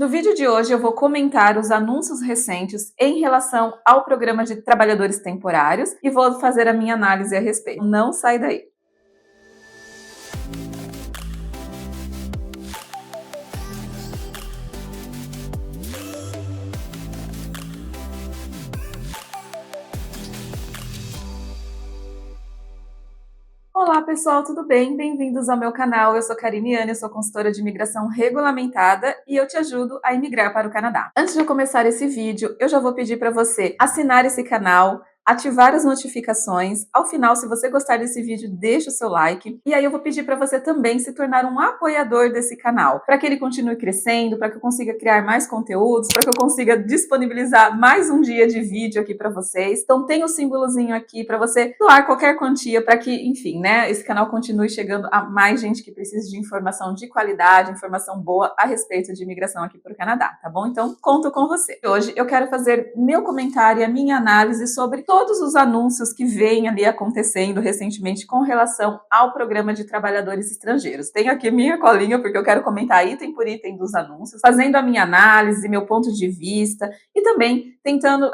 No vídeo de hoje eu vou comentar os anúncios recentes em relação ao programa de trabalhadores temporários e vou fazer a minha análise a respeito. Não sai daí! Olá pessoal, tudo bem? Bem-vindos ao meu canal. Eu sou Kariniane, eu sou consultora de imigração regulamentada e eu te ajudo a imigrar para o Canadá. Antes de eu começar esse vídeo, eu já vou pedir para você assinar esse canal, ativar as notificações. Ao final, se você gostar desse vídeo, deixa o seu like. E aí eu vou pedir para você também se tornar um apoiador desse canal, para que ele continue crescendo, para que eu consiga criar mais conteúdos, para que eu consiga disponibilizar mais um dia de vídeo aqui para vocês. Então tem o símbolozinho aqui para você doar qualquer quantia para que, enfim, né, esse canal continue chegando a mais gente que precisa de informação de qualidade, informação boa a respeito de imigração aqui para o Canadá, tá bom? Então conto com você. Hoje eu quero fazer meu comentário e a minha análise sobre todos os anúncios que vêm ali acontecendo recentemente com relação ao programa de trabalhadores estrangeiros. Tenho aqui minha colinha porque eu quero comentar item por item dos anúncios, fazendo a minha análise, meu ponto de vista e também tentando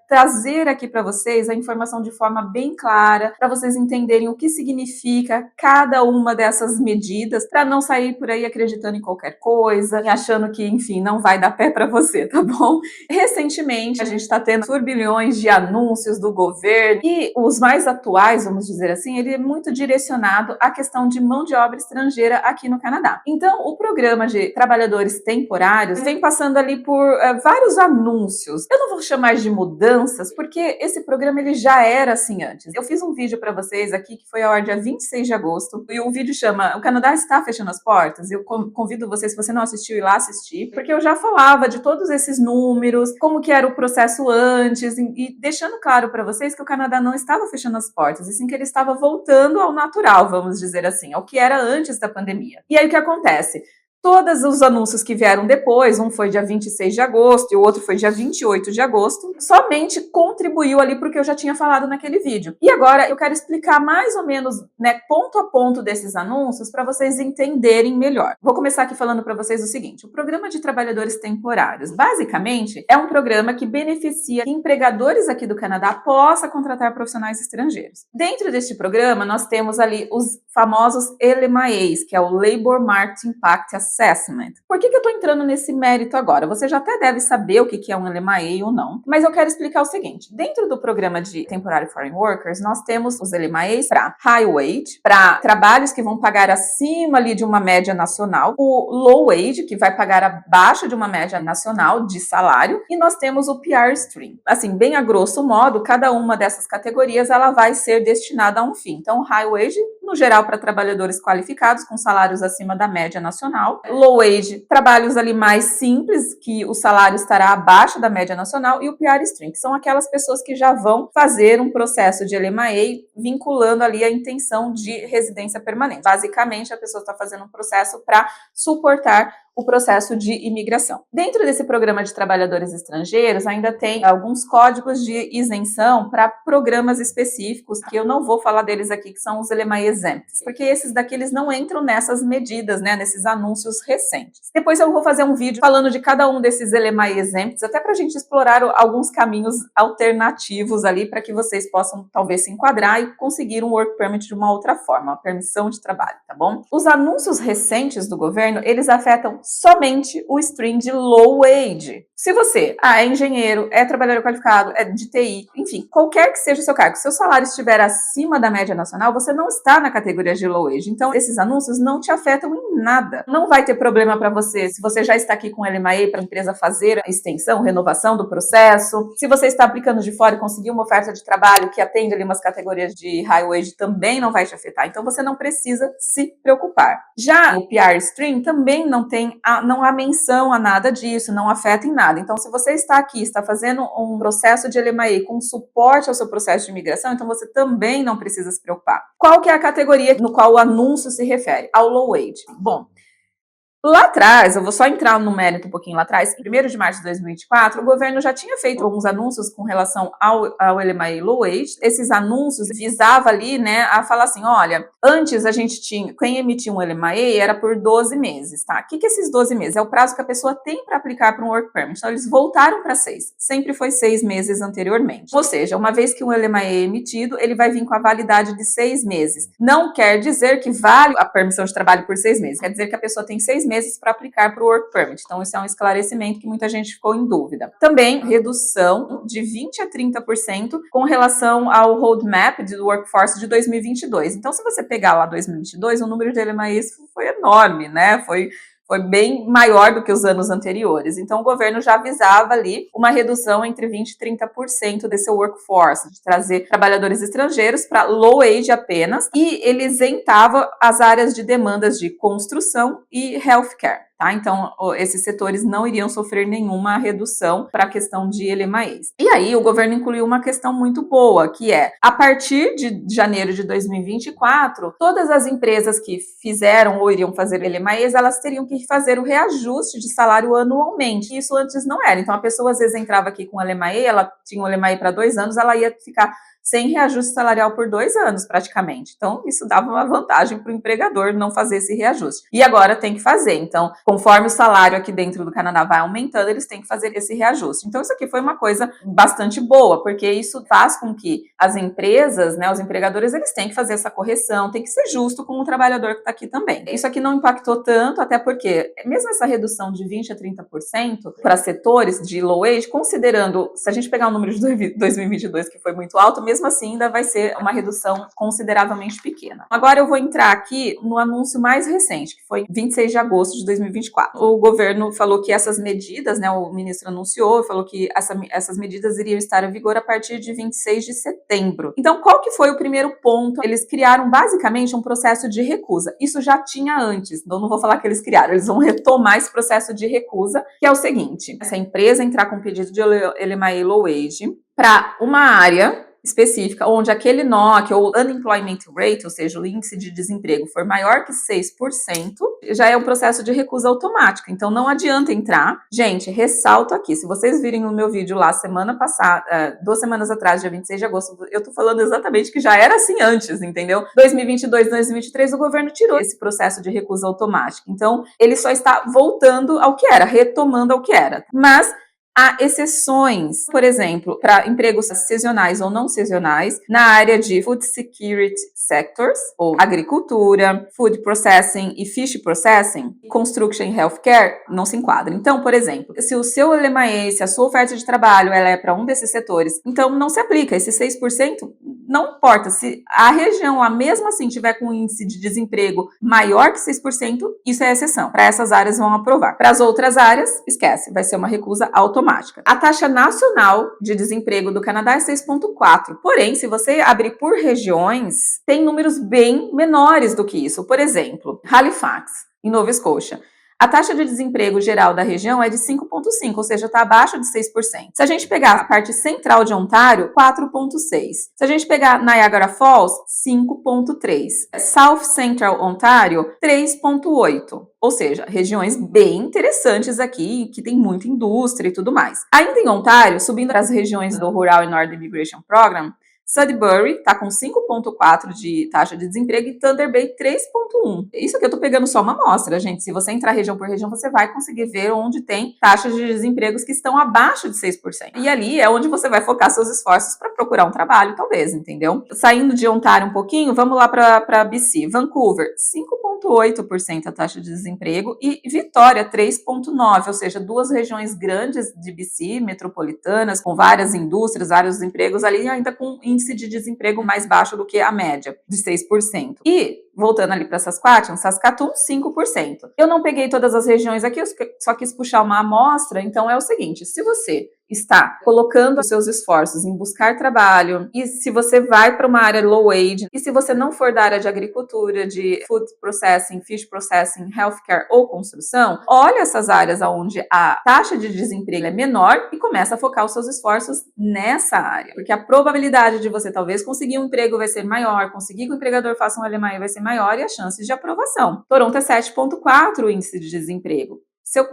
trazer aqui para vocês a informação de forma bem clara, para vocês entenderem o que significa cada uma dessas medidas, para não sair por aí acreditando em qualquer coisa e achando que, enfim, não vai dar pé para você, tá bom? Recentemente, a gente está tendo turbilhões de anúncios do governo e os mais atuais, vamos dizer assim, ele é muito direcionado à questão de mão de obra estrangeira aqui no Canadá. Então, o programa de trabalhadores temporários vem passando ali por vários anúncios. Eu não vou chamar de mudanças, porque esse programa ele já era assim antes. Eu fiz um vídeo para vocês aqui que foi ao ar dia 26 de agosto, e o vídeo chama "O Canadá está fechando as portas?". Eu convido você, se você não assistiu, ir lá assistir, porque eu já falava de todos esses números, como que era o processo antes, e deixando claro para vocês que o Canadá não estava fechando as portas, e sim que ele estava voltando ao natural, vamos dizer assim, ao que era antes da pandemia. E aí o que acontece? Todos os anúncios que vieram depois, um foi dia 26 de agosto e o outro foi dia 28 de agosto, somente contribuiu ali para o que eu já tinha falado naquele vídeo. E agora eu quero explicar mais ou menos, né, ponto a ponto desses anúncios para vocês entenderem melhor. Vou começar aqui falando para vocês o seguinte: o programa de trabalhadores temporários, basicamente, é um programa que beneficia que empregadores aqui do Canadá possam contratar profissionais estrangeiros. Dentro deste programa, nós temos ali os famosos LMIAs, que é o Labor Market Impact Assessment. Por que eu estou entrando nesse mérito agora? Você já até deve saber o que é um LMIA ou não, mas eu quero explicar o seguinte: dentro do programa de Temporary Foreign Workers, nós temos os LMIAs para high wage, para trabalhos que vão pagar acima ali de uma média nacional, o low wage, que vai pagar abaixo de uma média nacional de salário, e nós temos o PR Stream. Assim, bem a grosso modo, cada uma dessas categorias ela vai ser destinada a um fim. Então, high wage, no geral, para trabalhadores qualificados com salários acima da média nacional. Low wage, trabalhos ali mais simples, que o salário estará abaixo da média nacional. E o PR Stream, que são aquelas pessoas que já vão fazer um processo de LMIA vinculando ali a intenção de residência permanente. Basicamente, a pessoa está fazendo um processo para suportar o processo de imigração. Dentro desse programa de trabalhadores estrangeiros, ainda tem alguns códigos de isenção para programas específicos, que eu não vou falar deles aqui, que são os LMI exempts, porque esses daqui eles não entram nessas medidas, né, nesses anúncios recentes. Depois eu vou fazer um vídeo falando de cada um desses LMI exempts, até para a gente explorar alguns caminhos alternativos ali, para que vocês possam talvez se enquadrar e conseguir um work permit de uma outra forma, uma permissão de trabalho, tá bom? Os anúncios recentes do governo, eles afetam somente o stream de low wage. Se você é engenheiro, é trabalhador qualificado, é de TI, enfim, qualquer que seja o seu cargo, se o salário estiver acima da média nacional, você não está na categoria de low wage. Então, esses anúncios não te afetam em nada. Não vai ter problema para você se você já está aqui com LMAE para a empresa fazer a extensão, renovação do processo. Se você está aplicando de fora e conseguir uma oferta de trabalho que atende ali umas categorias de high wage, também não vai te afetar. Então, você não precisa se preocupar. Já o PR Stream também não há menção a nada disso, não afeta em nada. Então, se você está aqui, está fazendo um processo de LMAE com suporte ao seu processo de imigração, então você também não precisa se preocupar. Qual que é a categoria no qual o anúncio se refere? Ao low wage. Bom, Lá atrás, eu vou só entrar no mérito um pouquinho lá atrás, em 1º de março de 2024, o governo já tinha feito alguns anúncios com relação ao LMA Low Wage. Esses anúncios visavam ali, né, a falar assim, olha, antes a gente tinha, quem emitia um LMA era por 12 meses, tá? O que é esses 12 meses? É o prazo que a pessoa tem para aplicar para um Work Permit. Então, eles voltaram para 6. Sempre foi 6 meses anteriormente. Ou seja, uma vez que um LMA é emitido, ele vai vir com a validade de 6 meses. Não quer dizer que vale a permissão de trabalho por 6 meses. Quer dizer que a pessoa tem 6 meses para aplicar para o Work Permit. Então, isso é um esclarecimento que muita gente ficou em dúvida. Também, redução de 20% a 30% com relação ao roadmap do Workforce de 2022. Então, se você pegar lá 2022, o número de LMAs foi enorme, né? Foi bem maior do que os anos anteriores. Então, o governo já avisava ali uma redução entre 20% e 30% desse workforce, de trazer trabalhadores estrangeiros para low wage apenas, e ele isentava as áreas de demandas de construção e healthcare. Tá? Então, esses setores não iriam sofrer nenhuma redução para a questão de LMAs. E aí, o governo incluiu uma questão muito boa, que é, a partir de janeiro de 2024, todas as empresas que fizeram ou iriam fazer LMAs, elas teriam que fazer o reajuste de salário anualmente. Isso antes não era. Então, a pessoa às vezes entrava aqui com LMA, ela tinha um LMA para 2 anos, ela ia ficar sem reajuste salarial por 2 anos, praticamente. Então, isso dava uma vantagem para o empregador não fazer esse reajuste. E agora tem que fazer. Então, conforme o salário aqui dentro do Canadá vai aumentando, eles têm que fazer esse reajuste. Então, isso aqui foi uma coisa bastante boa, porque isso faz com que as empresas, né, os empregadores, eles têm que fazer essa correção, tem que ser justo com o trabalhador que está aqui também. Isso aqui não impactou tanto, até porque, mesmo essa redução de 20% a 30% para setores de low wage, considerando, se a gente pegar o número de 2022, que foi muito alto, mesmo assim ainda vai ser uma redução consideravelmente pequena. Agora eu vou entrar aqui no anúncio mais recente, que foi 26 de agosto de 2024. O governo falou que essas medidas, né, o ministro anunciou, falou que essas medidas iriam estar em vigor a partir de 26 de setembro. Então, qual que foi o primeiro ponto? Eles criaram basicamente um processo de recusa. Isso já tinha antes, então não vou falar que eles criaram, eles vão retomar esse processo de recusa, que é o seguinte: se a empresa entrar com pedido de LMA Low Wage para uma área específica, onde aquele NOC ou Unemployment Rate, ou seja, o índice de desemprego, for maior que 6%, já é um processo de recusa automática. Então, não adianta entrar. Gente, ressalto aqui, se vocês virem no meu vídeo lá, semana passada, 2 semanas atrás, dia 26 de agosto, eu tô falando exatamente que já era assim antes, entendeu? 2022, 2023, o governo tirou esse processo de recusa automática. Então, ele só está voltando ao que era, retomando ao que era. Mas há exceções, por exemplo, para empregos sazonais ou não sazonais, na área de Food Security Sectors, ou agricultura, Food Processing e Fish Processing, Construction e Healthcare, não se enquadra. Então, por exemplo, se o seu LMAE, se a sua oferta de trabalho ela é para um desses setores, então não se aplica. Esse 6% não importa. Se a região, a mesmo assim, tiver com um índice de desemprego maior que 6%, isso é exceção. Para essas áreas vão aprovar. Para as outras áreas, esquece, vai ser uma recusa automática. A taxa nacional de desemprego do Canadá é 6,4. Porém, se você abrir por regiões, tem números bem menores do que isso. Por exemplo, Halifax, em Nova Escócia. A taxa de desemprego geral da região é de 5,5, ou seja, está abaixo de 6%. Se a gente pegar a parte central de Ontário, 4,6. Se a gente pegar Niagara Falls, 5,3. South Central Ontário, 3,8. Ou seja, regiões bem interessantes aqui, que tem muita indústria e tudo mais. Ainda em Ontário, subindo para as regiões do Rural and Northern Immigration Program, Sudbury está com 5,4 de taxa de desemprego e Thunder Bay 3,1. Isso aqui eu estou pegando só uma amostra, gente. Se você entrar região por região, você vai conseguir ver onde tem taxas de desemprego que estão abaixo de 6%. E ali é onde você vai focar seus esforços para procurar um trabalho, talvez, entendeu? Saindo de Ontário um pouquinho, vamos lá para BC. Vancouver, 5,8% a taxa de desemprego e Vitória, 3,9%, ou seja, 2 regiões grandes de BC, metropolitanas, com várias indústrias, vários empregos ali, ainda com índice de desemprego mais baixo do que a média, de 6%. E, voltando ali para Saskatchewan, 5%. Eu não peguei todas as regiões aqui, eu só quis puxar uma amostra, então é o seguinte: se você está colocando os seus esforços em buscar trabalho, e se você vai para uma área low wage, e se você não for da área de agricultura, de food processing, fish processing, healthcare ou construção, olha essas áreas onde a taxa de desemprego é menor e começa a focar os seus esforços nessa área, porque a probabilidade de você talvez conseguir um emprego vai ser maior, conseguir que o empregador faça um LMA vai ser maior e as chances de aprovação. Toronto é 7,4 o índice de desemprego.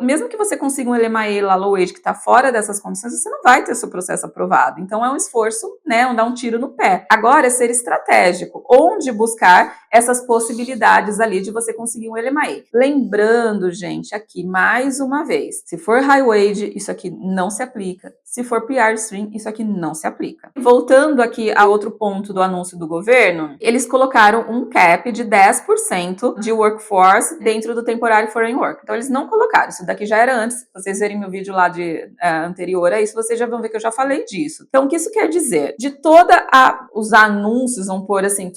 Mesmo que você consiga um LMAE lá, low wage, que está fora dessas condições, você não vai ter seu processo aprovado. Então, é um esforço, né, dar um tiro no pé. Agora, é ser estratégico, onde buscar essas possibilidades ali de você conseguir um LMAE. Lembrando, gente, aqui, mais uma vez, se for high wage, isso aqui não se aplica. Se for PR stream, isso aqui não se aplica. Voltando aqui a outro ponto do anúncio do governo, eles colocaram um cap de 10% de workforce dentro do temporário foreign work. Então, eles não colocaram. Isso daqui já era antes. Se vocês verem meu vídeo lá anterior a isso, vocês já vão ver que eu já falei disso. Então, o que isso quer dizer? De os anúncios, vamos pôr assim,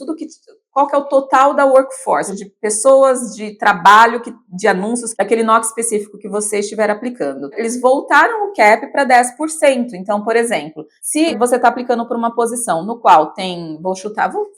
qual que é o total da workforce, de pessoas de trabalho, de anúncios, daquele NOC específico que você estiver aplicando. Eles voltaram o cap para 10%. Então, por exemplo, se você está aplicando por uma posição no qual tem,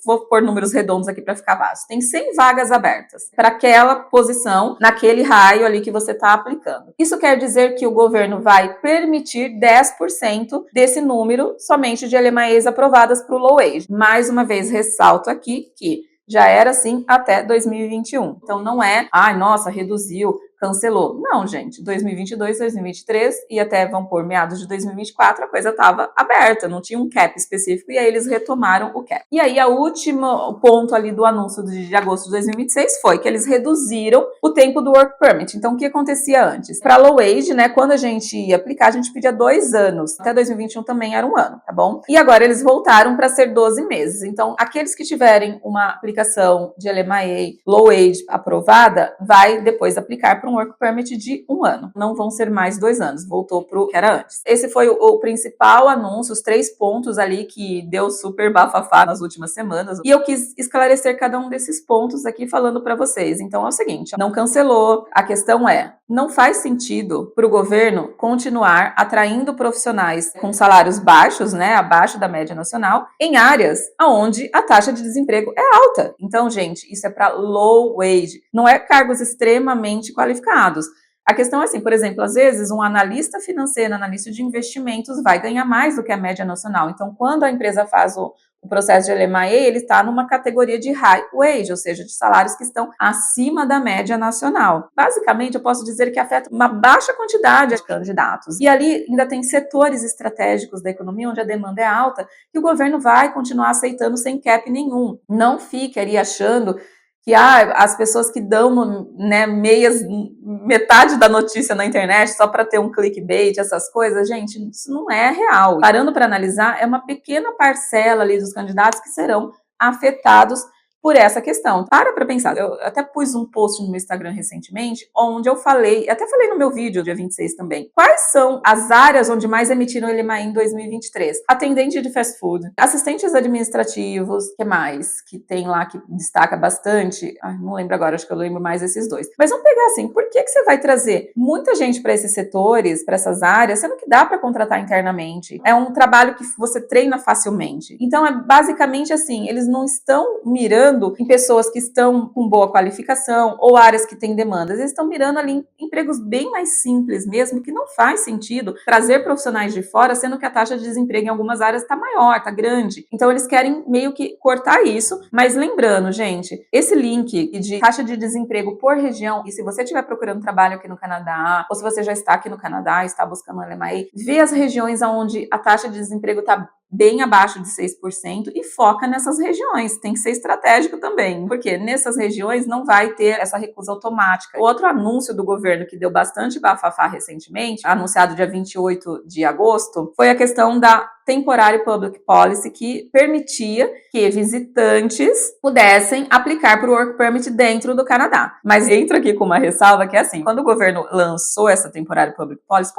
vou pôr números redondos aqui para ficar fácil, tem 100 vagas abertas para aquela posição, naquele raio ali que você está aplicando. Isso quer dizer que o governo vai permitir 10% desse número somente de LMAEs aprovadas para o low wage. Mais uma vez, ressalto aqui que já era assim até 2021. Então, não é, nossa, reduziu, cancelou. Não, gente, 2022, 2023 e até, vamos pôr, meados de 2024, a coisa estava aberta, não tinha um cap específico e aí eles retomaram o cap. E aí, o último ponto ali do anúncio de agosto de 2026 foi que eles reduziram o tempo do work permit. Então, o que acontecia antes? Para low wage, né, quando a gente ia aplicar, a gente pedia 2 anos. Até 2021 também era 1 ano, tá bom? E agora eles voltaram para ser 12 meses. Então, aqueles que tiverem uma aplicação de LMAE low wage aprovada, vai depois aplicar para um work permit de 1 ano. Não vão ser mais 2 anos, voltou para o que era antes. Esse foi o principal anúncio, os 3 pontos ali que deu super bafafá nas últimas semanas. E eu quis esclarecer cada um desses pontos aqui falando para vocês. Então é o seguinte, não cancelou. A questão não faz sentido para o governo continuar atraindo profissionais com salários baixos, né, abaixo da média nacional, em áreas onde a taxa de desemprego é alta. Então, gente, isso é para low wage, não é cargos extremamente qualificados. A questão é assim, por exemplo, às vezes um analista financeiro, analista de investimentos vai ganhar mais do que a média nacional. Então, quando a empresa faz o processo de LMAE, ele está numa categoria de high wage, ou seja, de salários que estão acima da média nacional. Basicamente, eu posso dizer que afeta uma baixa quantidade de candidatos. E ali ainda tem setores estratégicos da economia onde a demanda é alta, que o governo vai continuar aceitando sem cap nenhum. Não fique ali achando que as pessoas que dão, né, metade da notícia na internet só para ter um clickbait, essas coisas, gente, isso não é real. Parando para analisar, é uma pequena parcela ali dos candidatos que serão afetados por essa questão. Para pensar. Eu até pus um post no meu Instagram recentemente, onde eu falei, até falei no meu vídeo, dia 26 também, quais são as áreas onde mais emitiram LMAE em 2023? Atendente de fast food, assistentes administrativos, que mais? Que tem lá, que destaca bastante, não lembro agora, acho que eu lembro mais esses dois. Mas vamos pegar assim, por que você vai trazer muita gente para esses setores, para essas áreas, sendo que dá para contratar internamente? É um trabalho que você treina facilmente. Então, é basicamente assim, eles não estão mirando em pessoas que estão com boa qualificação ou áreas que têm demandas. Eles estão mirando ali em empregos bem mais simples mesmo, que não faz sentido trazer profissionais de fora, sendo que a taxa de desemprego em algumas áreas está maior, está grande. Então, eles querem meio que cortar isso, mas lembrando, gente, esse link de taxa de desemprego por região, e se você estiver procurando trabalho aqui no Canadá, ou se você já está aqui no Canadá e está buscando um LMAE, vê as regiões onde a taxa de desemprego está bem abaixo de 6% e foca nessas regiões. Tem que ser estratégico também, porque nessas regiões não vai ter essa recusa automática. O outro anúncio do governo que deu bastante bafafá recentemente, anunciado dia 28 de agosto, foi a questão da Temporary Public Policy, que permitia que visitantes pudessem aplicar para o Work Permit dentro do Canadá. Mas entro aqui com uma ressalva que é assim, quando o governo lançou essa Temporary Public Policy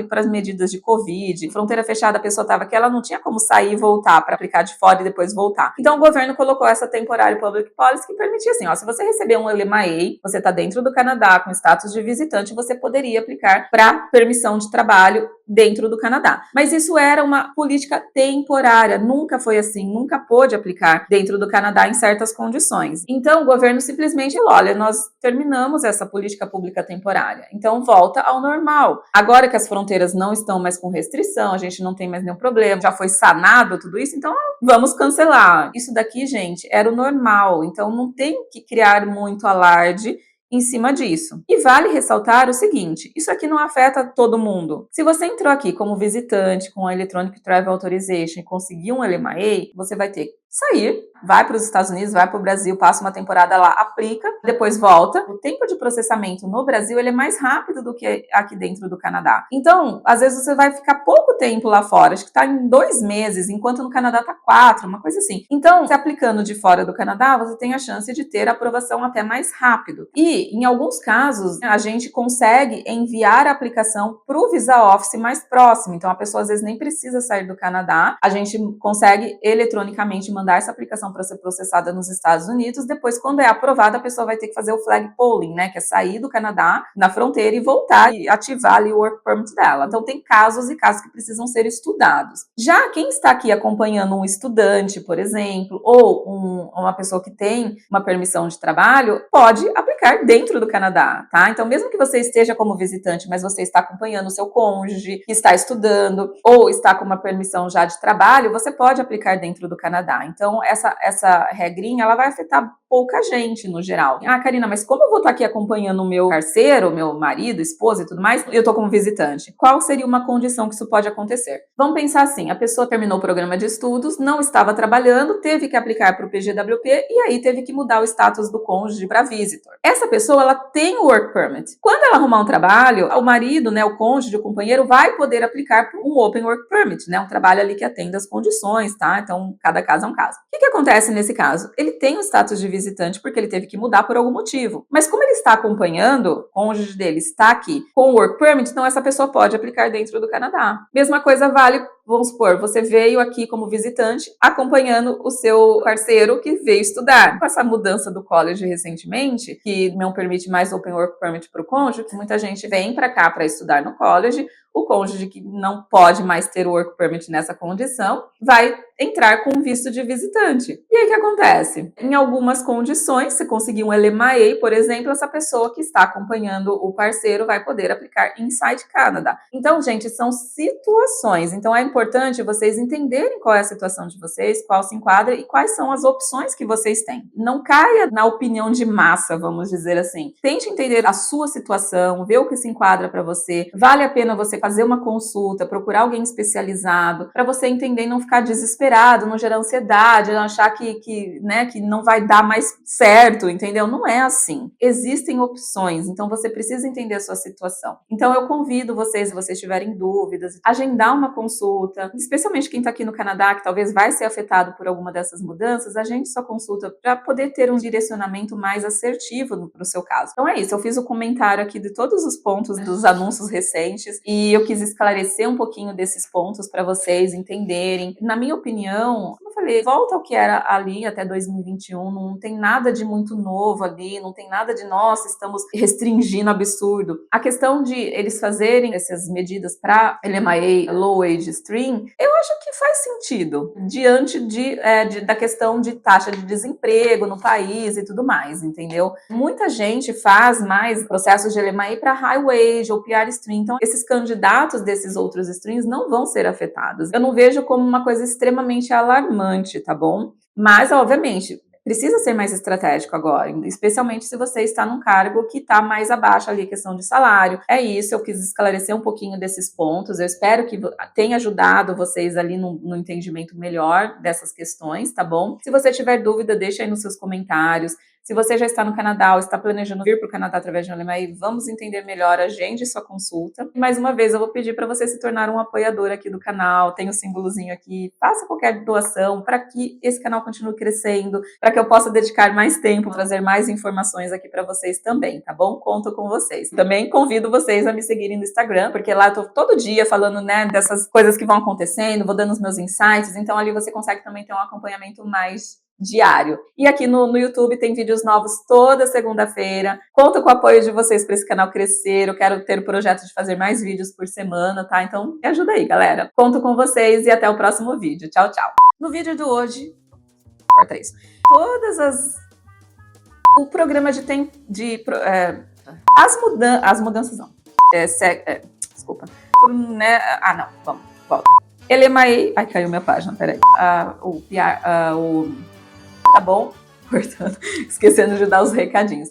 para as medidas de Covid, fronteira fechada, a pessoa estava aqui, ela não tinha como sair e voltar para aplicar de fora e depois voltar. Então o governo colocou essa Temporary Public Policy que permitia assim, se você receber um LMAE, você está dentro do Canadá com status de visitante, você poderia aplicar para permissão de trabalho dentro do Canadá. Mas isso era uma política temporária, nunca foi assim, nunca pôde aplicar dentro do Canadá em certas condições. Então, o governo simplesmente falou: olha, nós terminamos essa política pública temporária, então volta ao normal. Agora que as fronteiras não estão mais com restrição, a gente não tem mais nenhum problema, já foi sanado tudo isso, então vamos cancelar. Isso daqui, gente, era o normal, então não tem que criar muito alarde em cima disso. E vale ressaltar o seguinte: isso aqui não afeta todo mundo. Se você entrou aqui como visitante com a Electronic Travel Authorization e conseguiu um LMIA, você vai ter que sair, vai para os Estados Unidos, vai para o Brasil, passa uma temporada lá, aplica, depois volta. O tempo de processamento no Brasil ele é mais rápido do que aqui dentro do Canadá. Então, às vezes você vai ficar pouco tempo lá fora, acho que está em 2 meses, enquanto no Canadá está 4, uma coisa assim. Então, se aplicando de fora do Canadá, você tem a chance de ter a aprovação até mais rápido. E, em alguns casos, a gente consegue enviar a aplicação para o Visa Office mais próximo. Então, a pessoa às vezes nem precisa sair do Canadá, a gente consegue eletronicamente mandar essa aplicação para ser processada nos Estados Unidos. Depois, quando é aprovada, a pessoa vai ter que fazer o flag polling, né, que é sair do Canadá na fronteira e voltar e ativar ali o work permit dela. Então, tem casos e casos que precisam ser estudados. Já quem está aqui acompanhando um estudante, por exemplo, ou uma pessoa que tem uma permissão de trabalho, pode aplicar dentro do Canadá, tá? Então, mesmo que você esteja como visitante, mas você está acompanhando o seu cônjuge, que está estudando, ou está com uma permissão já de trabalho, você pode aplicar dentro do Canadá. Então, essa regrinha, ela vai afetar pouca gente no geral. Ah, Karina, mas como eu vou estar aqui acompanhando o meu parceiro, meu marido, esposa e tudo mais, eu tô como visitante? Qual seria uma condição que isso pode acontecer? Vamos pensar assim, a pessoa terminou o programa de estudos, não estava trabalhando, teve que aplicar para o PGWP e aí teve que mudar o status do cônjuge para visitor. Essa pessoa, ela tem o work permit. Quando ela arrumar um trabalho, o marido, né, o cônjuge, o companheiro, vai poder aplicar por um open work permit, né, um trabalho ali que atenda as condições, tá? Então, cada caso é um caso. O que acontece nesse caso? Ele tem o status de visitante porque ele teve que mudar por algum motivo. Mas como ele está acompanhando, o cônjuge dele está aqui com o work permit, então essa pessoa pode aplicar dentro do Canadá. Mesma coisa vale, vamos supor, você veio aqui como visitante acompanhando o seu parceiro que veio estudar. Com essa mudança do college recentemente, que não permite mais open work permit para o cônjuge, muita gente vem para cá para estudar no college, o cônjuge que não pode mais ter o work permit nessa condição vai entrar com um visto de visitante. E aí o que acontece? Em algumas condições, se conseguir um LMIA, por exemplo, essa pessoa que está acompanhando o parceiro vai poder aplicar inside Canada. Então, gente, são situações. Então, é importante vocês entenderem qual é a situação de vocês, qual se enquadra e quais são as opções que vocês têm. Não caia na opinião de massa, vamos dizer assim. Tente entender a sua situação, ver o que se enquadra para você. Vale a pena você fazer uma consulta, procurar alguém especializado, para você entender e não ficar desesperado, não gerar ansiedade, não achar que não vai dar mais certo, entendeu? Não é assim. Existem opções, então você precisa entender a sua situação. Então eu convido vocês, se vocês tiverem dúvidas, agendar uma consulta, especialmente quem está aqui no Canadá, que talvez vai ser afetado por alguma dessas mudanças, agende sua consulta para poder ter um direcionamento mais assertivo para o seu caso. Então é isso, eu fiz o comentário aqui de todos os pontos dos anúncios recentes e eu quis esclarecer um pouquinho desses pontos para vocês entenderem. Na minha opinião, como eu falei, volta ao que era ali até 2021, não tem nada de muito novo ali, não tem nada de, nossa, estamos restringindo absurdo. A questão de eles fazerem essas medidas para LMIA, Low Wage Stream, eu acho que faz sentido, diante da questão de taxa de desemprego no país e tudo mais, entendeu? Muita gente faz mais processos de LMIA para High Wage ou PR Stream, então esses candidatos desses outros streams não vão ser afetados. Eu não vejo como uma coisa extremamente alarmante, tá bom? Mas, obviamente, precisa ser mais estratégico agora, especialmente se você está num cargo que está mais abaixo ali, questão de salário. É isso, eu quis esclarecer um pouquinho desses pontos, eu espero que tenha ajudado vocês ali no entendimento melhor dessas questões, tá bom? Se você tiver dúvida, deixa aí nos seus comentários. Se você já está no Canadá ou está planejando vir para o Canadá através de um LMIA, vamos entender melhor, agende sua consulta. E mais uma vez, eu vou pedir para você se tornar um apoiador aqui do canal, tem o símbolozinho aqui, faça qualquer doação para que esse canal continue crescendo, para que eu possa dedicar mais tempo, trazer mais informações aqui para vocês também, tá bom? Conto com vocês. Também convido vocês a me seguirem no Instagram, porque lá eu tô todo dia falando, né, dessas coisas que vão acontecendo, vou dando os meus insights, então ali você consegue também ter um acompanhamento mais diário. E aqui no YouTube tem vídeos novos toda segunda-feira. Conto com o apoio de vocês para esse canal crescer. Eu quero ter o projeto de fazer mais vídeos por semana, tá? Então me ajuda aí, galera. Conto com vocês e até o próximo vídeo. Tchau, tchau. No vídeo de hoje, corta isso. O programa as mudanças não. Desculpa. Né? Não, vamos, volta. Ele é mais... Ai, caiu minha página, peraí. Tá bom? Portanto, esquecendo de dar os recadinhos.